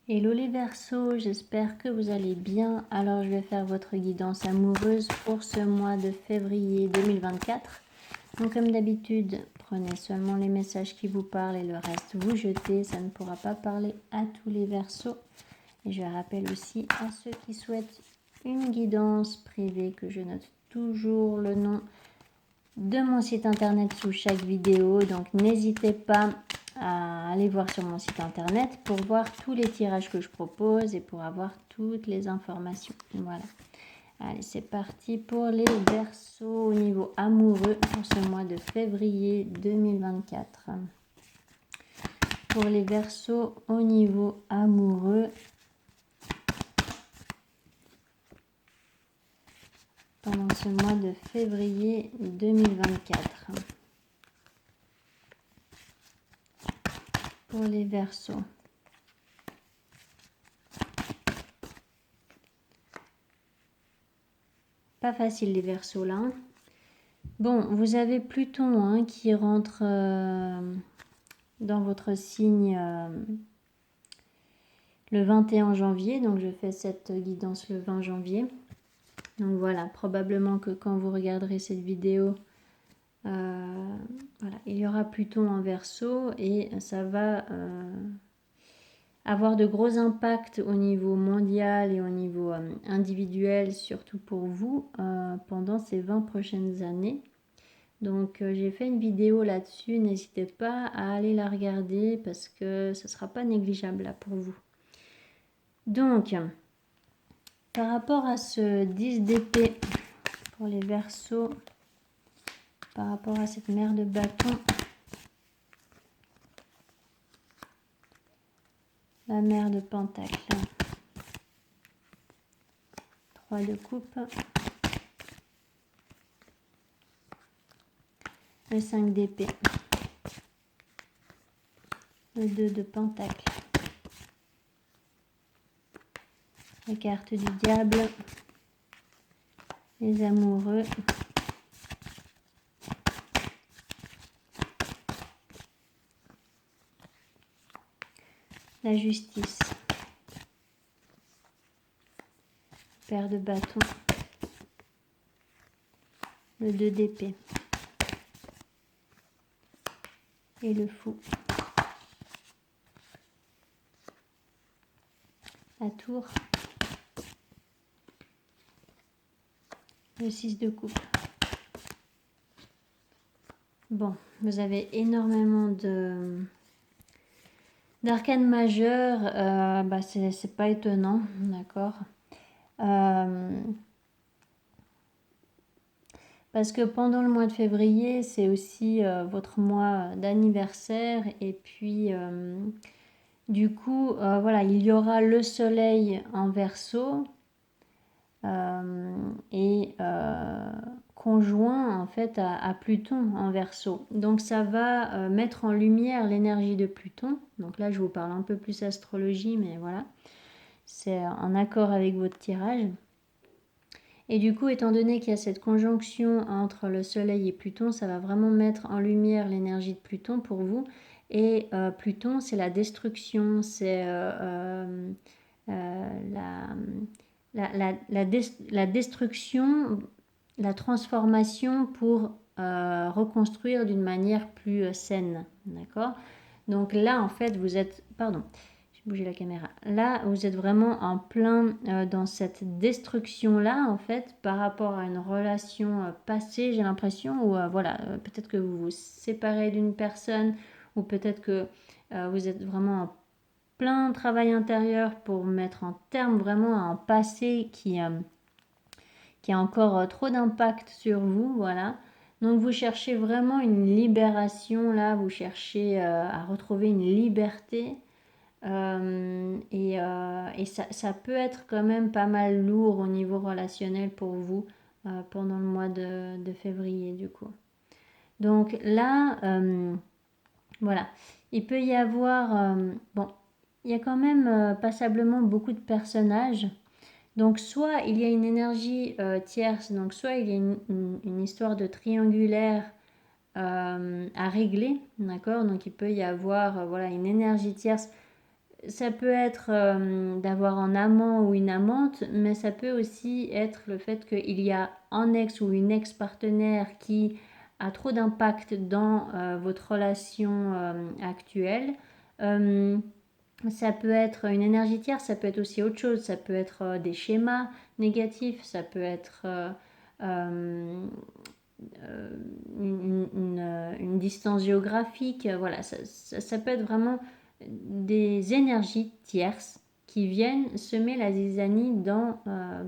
Hello les Verseaux, j'espère que vous allez bien. Alors je vais faire votre guidance amoureuse pour ce mois de février 2024. Donc comme d'habitude, prenez seulement les messages qui vous parlent et le reste vous jetez. Ça ne pourra pas parler à tous les Verseaux. Et je rappelle aussi à ceux qui souhaitent une guidance privée que je note toujours le nom de mon site internet sous chaque vidéo. Donc n'hésitez pas à aller voir sur mon site internet pour voir tous les tirages que je propose et pour avoir toutes les informations. Voilà. Allez, c'est parti pour les Verseaux au niveau amoureux pour ce mois de février 2024. Pour les Verseaux au niveau amoureux, pendant ce mois de février 2024. Pour les Verseaux. Pas facile les Verseaux là. Bon, vous avez Pluton qui rentre dans votre signe le 21 janvier. Donc je fais cette guidance le 20 janvier. Donc voilà, probablement que quand vous regarderez cette vidéo, voilà, il y aura Pluton en Verseau et ça va avoir de gros impacts au niveau mondial et au niveau individuel, surtout pour vous, pendant ces 20 prochaines années. Donc j'ai fait une vidéo là-dessus, n'hésitez pas à aller la regarder parce que ce ne sera pas négligeable là pour vous. Donc, par rapport à ce 10 d'épée pour les Verseaux, par rapport à cette mère de bâton, la mère de pentacle, 3 de coupe, le 5 d'épée, le 2 de pentacle, la carte du diable, les amoureux, la justice, paire de bâtons, le 2 d'épée et le fou, la tour, le 6 de coupe. Bon, vous avez énormément d'arcanes majeures, c'est pas étonnant, d'accord, parce que pendant le mois de février, c'est aussi votre mois d'anniversaire et puis du coup, voilà, il y aura le soleil en Verseau et conjoint en fait à Pluton en Verseau. Donc ça va mettre en lumière l'énergie de Pluton. Donc là, je vous parle un peu plus astrologie, mais voilà, c'est en accord avec votre tirage. Et du coup, étant donné qu'il y a cette conjonction entre le Soleil et Pluton, ça va vraiment mettre en lumière l'énergie de Pluton pour vous. Et Pluton, c'est la destruction, c'est la destruction, la transformation pour reconstruire d'une manière plus saine. D'accord ? Donc là, en fait, vous êtes... Pardon, j'ai bougé la caméra. Là, vous êtes vraiment en plein dans cette destruction-là, en fait, par rapport à une relation passée, j'ai l'impression, ou voilà, peut-être que vous vous séparez d'une personne, ou peut-être que vous êtes vraiment en plein travail intérieur pour mettre en terme vraiment un passé qui a encore trop d'impact sur vous, voilà. Donc vous cherchez vraiment une libération là, vous cherchez à retrouver une liberté et ça peut être quand même pas mal lourd au niveau relationnel pour vous pendant le mois de février du coup. Donc là, voilà, il peut y avoir, bon, il y a quand même passablement beaucoup de personnages. Donc soit il y a une énergie tierce, donc soit il y a une histoire de triangulaire à régler, d'accord. Donc il peut y avoir voilà, une énergie tierce. ça peut être d'avoir un amant ou une amante, mais ça peut aussi être le fait qu'il y a un ex ou une ex-partenaire qui a trop d'impact dans votre relation actuelle. Euh, Ça peut être une énergie tierce, ça peut être aussi autre chose, ça peut être des schémas négatifs, ça peut être euh, une distance géographique, voilà, ça peut être vraiment des énergies tierces qui viennent semer la zizanie dans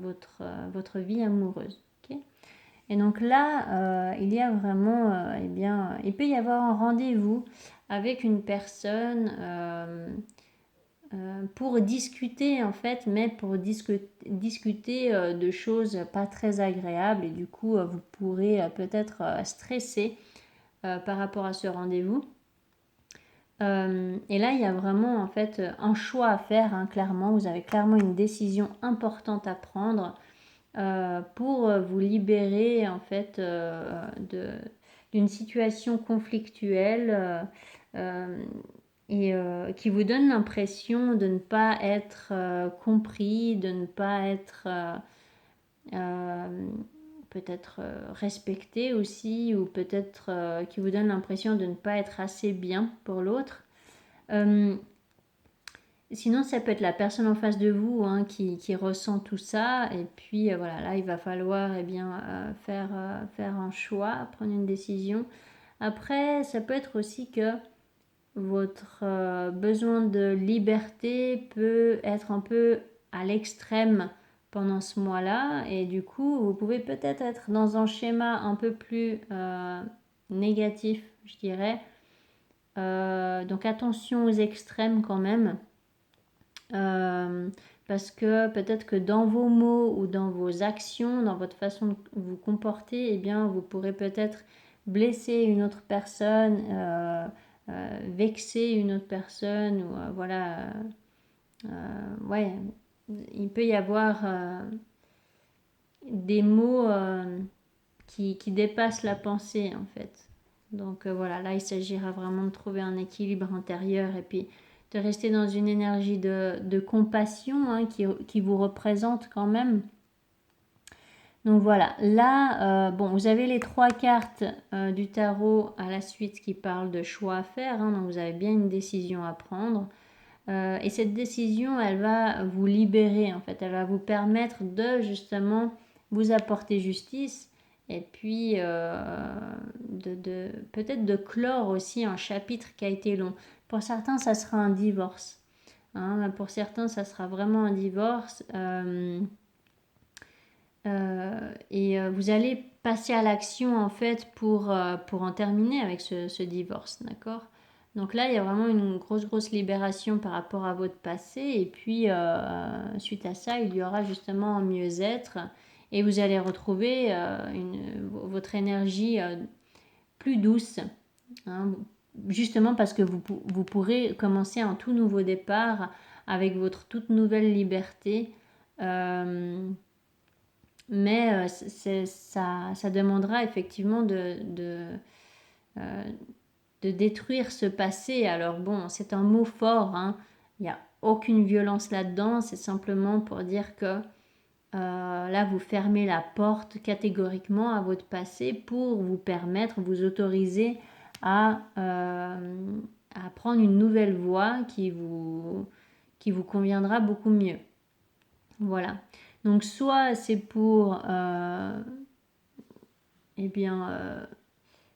votre vie amoureuse. Okay. Et donc là, il y a vraiment, eh bien, il peut y avoir un rendez-vous avec une personne pour discuter en fait, mais pour discuter de choses pas très agréables et du coup vous pourrez peut-être stresser par rapport à ce rendez-vous. Et là il y a vraiment en fait un choix à faire, hein, clairement, vous avez clairement une décision importante à prendre pour vous libérer en fait d'une situation conflictuelle et qui vous donne l'impression de ne pas être compris, de ne pas être euh, peut-être respecté aussi, ou peut-être qui vous donne l'impression de ne pas être assez bien pour l'autre. Sinon, ça peut être la personne en face de vous, hein, qui ressent tout ça. Et puis, voilà, là, il va falloir faire un choix, prendre une décision. Après, ça peut être aussi que votre besoin de liberté peut être un peu à l'extrême pendant ce mois-là. Et du coup, vous pouvez peut-être être dans un schéma un peu plus négatif, je dirais. Donc, attention aux extrêmes quand même. Parce que peut-être que dans vos mots ou dans vos actions, dans votre façon de vous comporter, eh bien, vous pourrez peut-être blesser une autre personne, vexer une autre personne, ou voilà. Ouais, il peut y avoir des mots qui dépassent la pensée en fait. Donc voilà, là il s'agira vraiment de trouver un équilibre intérieur et puis de rester dans une énergie de compassion, hein, qui vous représente quand même. Donc voilà, là, bon, vous avez les 3 cartes du tarot à la suite qui parlent de choix à faire, hein, donc vous avez bien une décision à prendre. Et cette décision, elle va vous libérer en fait, elle va vous permettre de justement vous apporter justice et puis peut-être de clore aussi un chapitre qui a été long. Pour certains, ça sera un divorce, hein, pour certains, ça sera vraiment un divorce. Et vous allez passer à l'action en fait pour en terminer avec ce divorce, d'accord? Donc là, il y a vraiment une grosse libération par rapport à votre passé. Et puis, suite à ça, il y aura justement un mieux-être. Et vous allez retrouver votre énergie plus douce, hein, justement parce que vous pourrez commencer un tout nouveau départ avec votre toute nouvelle liberté. Mais ça demandera effectivement de détruire ce passé. Alors bon, c'est un mot fort, hein. Il n'y a aucune violence là-dedans, c'est simplement pour dire que là, vous fermez la porte catégoriquement à votre passé pour vous permettre, vous autoriser à prendre une nouvelle voie qui vous conviendra beaucoup mieux. Voilà. Donc soit c'est pour eh bien,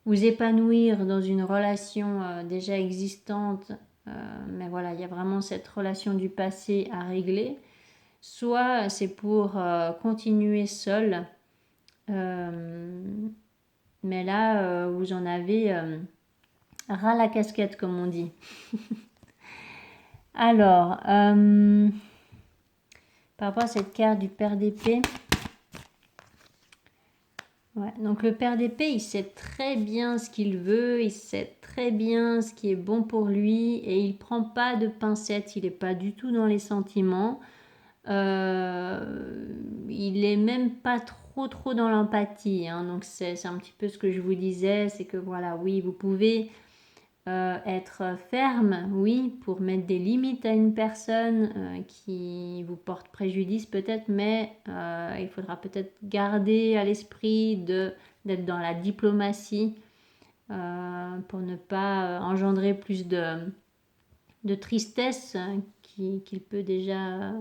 vous épanouir dans une relation déjà existante, mais voilà, il y a vraiment cette relation du passé à régler. Soit c'est pour continuer seul, mais là, vous en avez ras la casquette, comme on dit. Alors, par rapport à cette carte du père d'épée, ouais, donc le père d'épée, il sait très bien ce qu'il veut, il sait très bien ce qui est bon pour lui et il prend pas de pincettes, il n'est pas du tout dans les sentiments. Il est même pas trop dans l'empathie, hein, donc c'est un petit peu ce que je vous disais, c'est que voilà, oui, vous pouvez être ferme, oui, pour mettre des limites à une personne qui vous porte préjudice peut-être, mais il faudra peut-être garder à l'esprit d'être dans la diplomatie pour ne pas engendrer plus de tristesse qu'il peut déjà...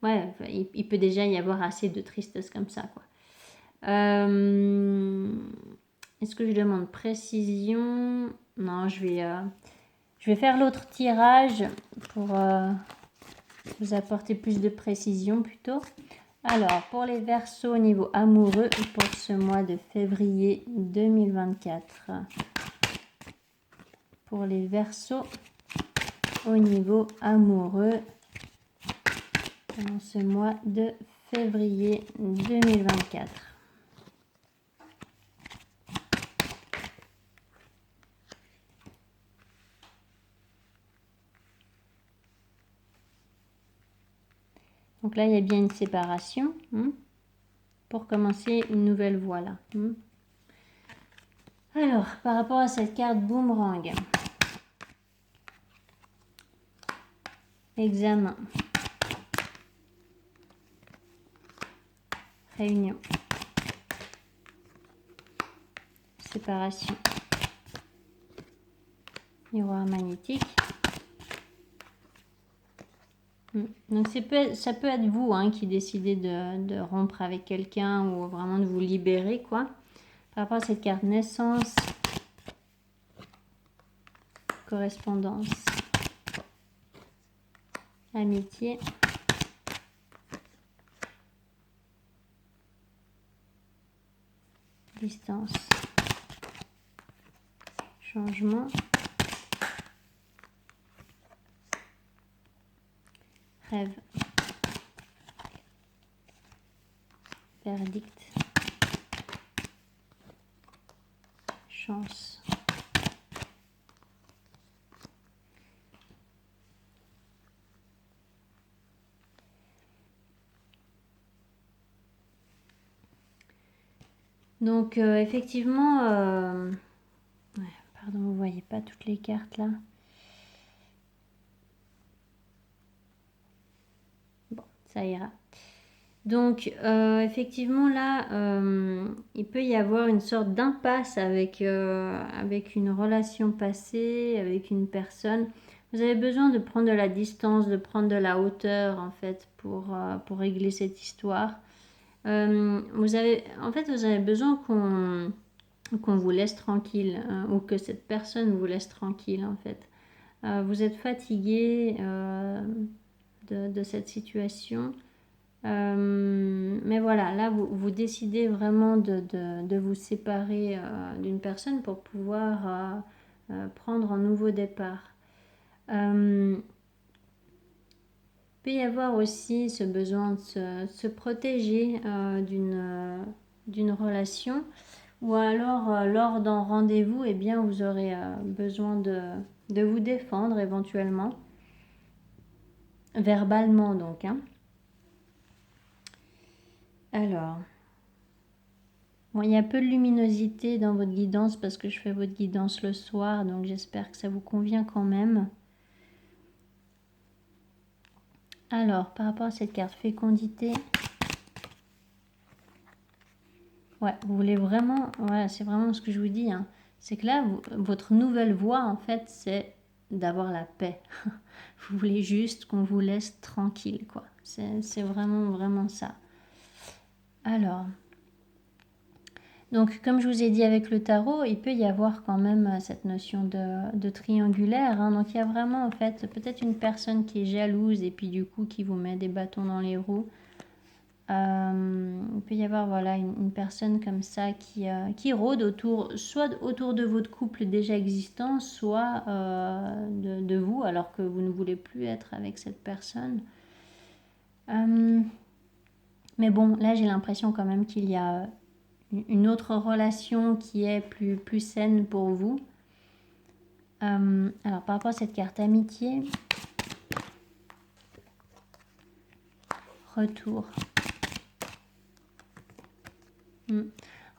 ouais, il peut déjà y avoir assez de tristesse comme ça, quoi. Est-ce que je demande précision? Non, je vais faire l'autre tirage pour vous apporter plus de précision plutôt. Alors, pour les Verseaux au niveau amoureux pour ce mois de février 2024. Pour les Verseaux au niveau amoureux dans ce mois de février 2024. Donc là, il y a bien une séparation. Pour commencer une nouvelle voie là. Alors, par rapport à cette carte boomerang. Examen. Réunion. Séparation. Miroir magnétique. Donc ça peut être vous qui décidez de rompre avec quelqu'un ou vraiment de vous libérer, quoi. Par rapport à cette carte naissance, correspondance, amitié, distance, changement, rêve, verdict, chance. Donc effectivement, pardon, vous voyez pas toutes les cartes là. Bon, ça ira. Donc effectivement là, il peut y avoir une sorte d'impasse avec une relation passée, avec une personne. Vous avez besoin de prendre de la distance, de prendre de la hauteur en fait pour régler cette histoire. Vous avez besoin qu'on vous laisse tranquille ou que cette personne vous laisse tranquille en fait. Vous êtes fatigué de cette situation. Mais voilà, là vous décidez vraiment de vous séparer d'une personne pour pouvoir prendre un nouveau départ. Il peut y avoir aussi ce besoin de se protéger d'une relation, ou alors lors d'un rendez-vous, eh bien, vous aurez besoin de vous défendre éventuellement, verbalement donc. Alors, bon, il y a peu de luminosité dans votre guidance parce que je fais votre guidance le soir, donc j'espère que ça vous convient quand même. Alors, par rapport à cette carte fécondité, ouais, vous voulez vraiment, voilà, c'est vraiment ce que je vous dis, c'est que là, votre nouvelle voie, en fait, c'est d'avoir la paix. Vous voulez juste qu'on vous laisse tranquille, quoi. C'est vraiment, vraiment ça. Alors, donc, comme je vous ai dit avec le tarot, il peut y avoir quand même cette notion de triangulaire. Donc, il y a vraiment, en fait, peut-être une personne qui est jalouse et puis du coup, qui vous met des bâtons dans les roues. Il peut y avoir voilà, une personne comme ça qui rôde soit autour de votre couple déjà existant, soit de vous, alors que vous ne voulez plus être avec cette personne. Mais bon, là, j'ai l'impression quand même qu'il y a une autre relation qui est plus saine pour vous. Alors, par rapport à cette carte amitié, retour.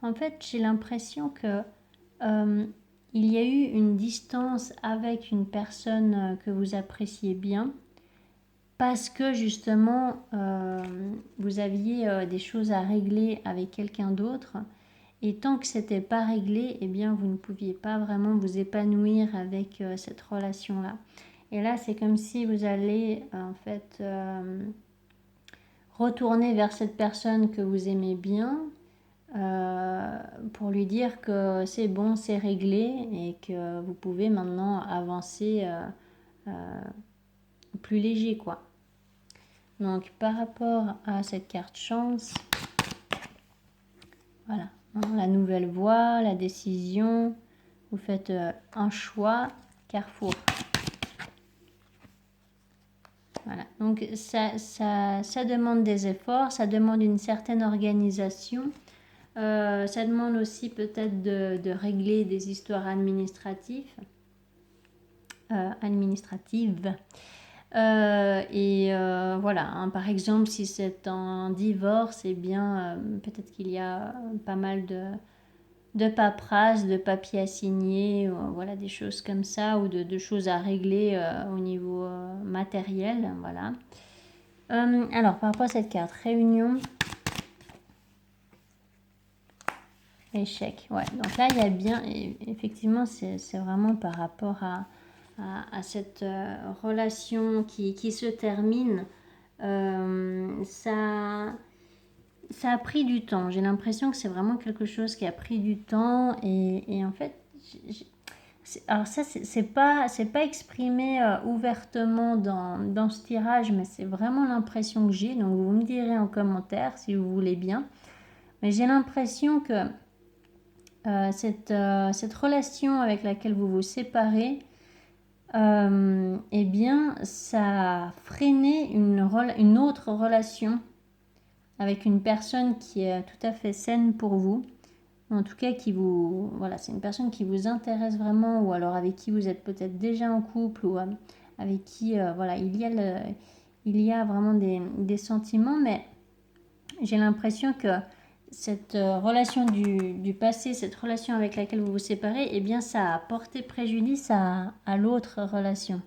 En fait, j'ai l'impression que il y a eu une distance avec une personne que vous appréciez bien parce que justement vous aviez des choses à régler avec quelqu'un d'autre et tant que c'était pas réglé, eh bien vous ne pouviez pas vraiment vous épanouir avec cette relation-là. Et là, c'est comme si vous allez en fait retourner vers cette personne que vous aimez bien pour lui dire que c'est bon, c'est réglé et que vous pouvez maintenant avancer plus léger, quoi. Donc, par rapport à cette carte chance, voilà, hein, la nouvelle voie, la décision, vous faites un choix, carrefour. Voilà, donc ça demande des efforts, ça demande une certaine organisation. Ça demande aussi peut-être de régler des histoires administratives. Voilà, hein, par exemple, si c'est un divorce, eh bien, peut-être qu'il y a pas mal de paperasse, de papiers à signer, voilà, des choses comme ça, ou de choses à régler au niveau matériel, voilà. Alors, par rapport à cette carte, réunion, échec, ouais. Donc là, il y a bien, effectivement, c'est vraiment par rapport à cette relation qui se termine. Ça a pris du temps. J'ai l'impression que c'est vraiment quelque chose qui a pris du temps. Et en fait, alors ça, c'est pas exprimé ouvertement dans ce tirage, mais c'est vraiment l'impression que j'ai. Donc vous me direz en commentaire si vous voulez bien. Mais j'ai l'impression que cette relation avec laquelle vous vous séparez, eh bien, ça a freiné une autre relation avec une personne qui est tout à fait saine pour vous. En tout cas, voilà, c'est une personne qui vous intéresse vraiment, ou alors avec qui vous êtes peut-être déjà en couple, ou avec qui, voilà, il y a vraiment des sentiments, mais j'ai l'impression que cette relation du passé, cette relation avec laquelle vous vous séparez, eh bien, ça a porté préjudice à l'autre relation.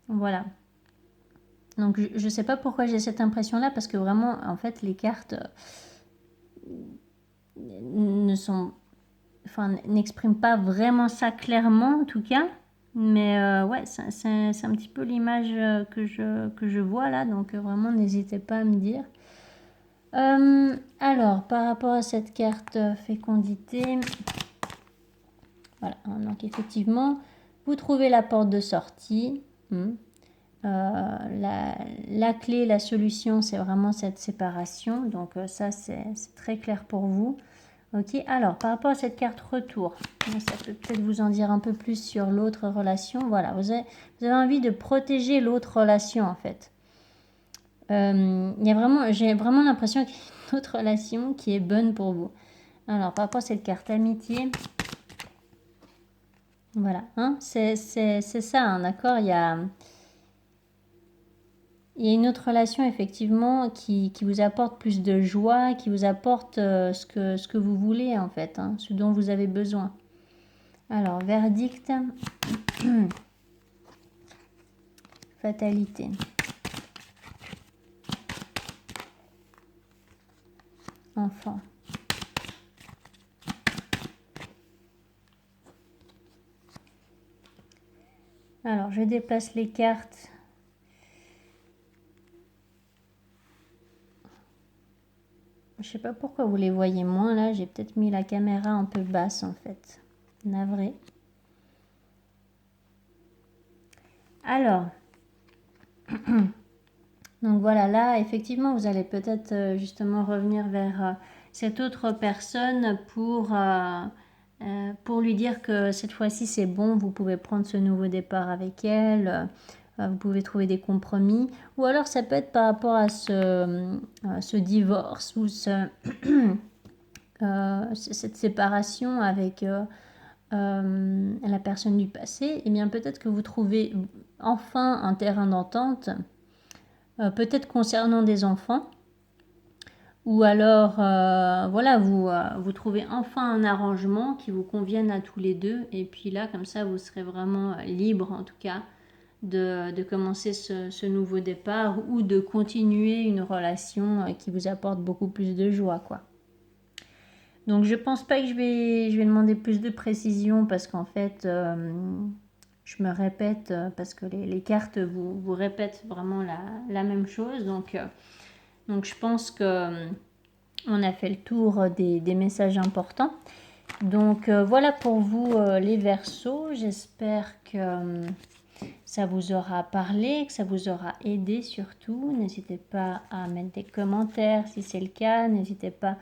Voilà. Donc, je ne sais pas pourquoi j'ai cette impression-là, parce que vraiment, en fait, les cartes n'expriment pas vraiment ça clairement, en tout cas. Mais ouais, c'est un petit peu l'image que je vois là, donc vraiment, n'hésitez pas à me dire. Alors, par rapport à cette carte fécondité, voilà, donc effectivement, vous trouvez la porte de sortie. La clé, la solution, c'est vraiment cette séparation. Donc ça, c'est très clair pour vous. Ok, alors par rapport à cette carte retour, ça peut peut-être vous en dire un peu plus sur l'autre relation. Voilà, vous avez envie de protéger l'autre relation en fait. J'ai vraiment l'impression qu'il y a une autre relation qui est bonne pour vous. Alors par rapport à cette carte amitié, voilà, hein, c'est ça, hein, d'accord. Il y a une autre relation effectivement qui vous apporte plus de joie, qui vous apporte ce que vous voulez en fait, hein, ce dont vous avez besoin. Alors, verdict, fatalité. Enfant. Alors, je déplace les cartes. Je sais pas pourquoi vous les voyez moins là. J'ai peut-être mis la caméra un peu basse en fait. Navré. Alors, donc voilà, là effectivement vous allez peut-être justement revenir vers cette autre personne pour lui dire que cette fois-ci c'est bon, vous pouvez prendre ce nouveau départ avec elle, vous pouvez trouver des compromis, ou alors ça peut être par rapport à ce divorce ou cette séparation avec la personne du passé. Et bien peut-être que vous trouvez enfin un terrain d'entente, peut-être concernant des enfants, Ou alors, voilà, vous trouvez enfin un arrangement qui vous convienne à tous les deux. Et puis là, comme ça, vous serez vraiment libre, en tout cas, de commencer ce nouveau départ ou de continuer une relation qui vous apporte beaucoup plus de joie, quoi. Donc, je pense pas que je vais demander plus de précision parce qu'en fait, je me répète parce que les cartes vous répètent vraiment la même chose. Donc, je pense que on a fait le tour des messages importants. Donc voilà pour vous les Verseaux. J'espère que ça vous aura parlé, que ça vous aura aidé surtout. N'hésitez pas à mettre des commentaires si c'est le cas. N'hésitez pas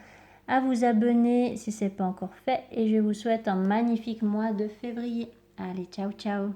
à vous abonner si ce n'est pas encore fait. Et je vous souhaite un magnifique mois de février. Allez, ciao ciao.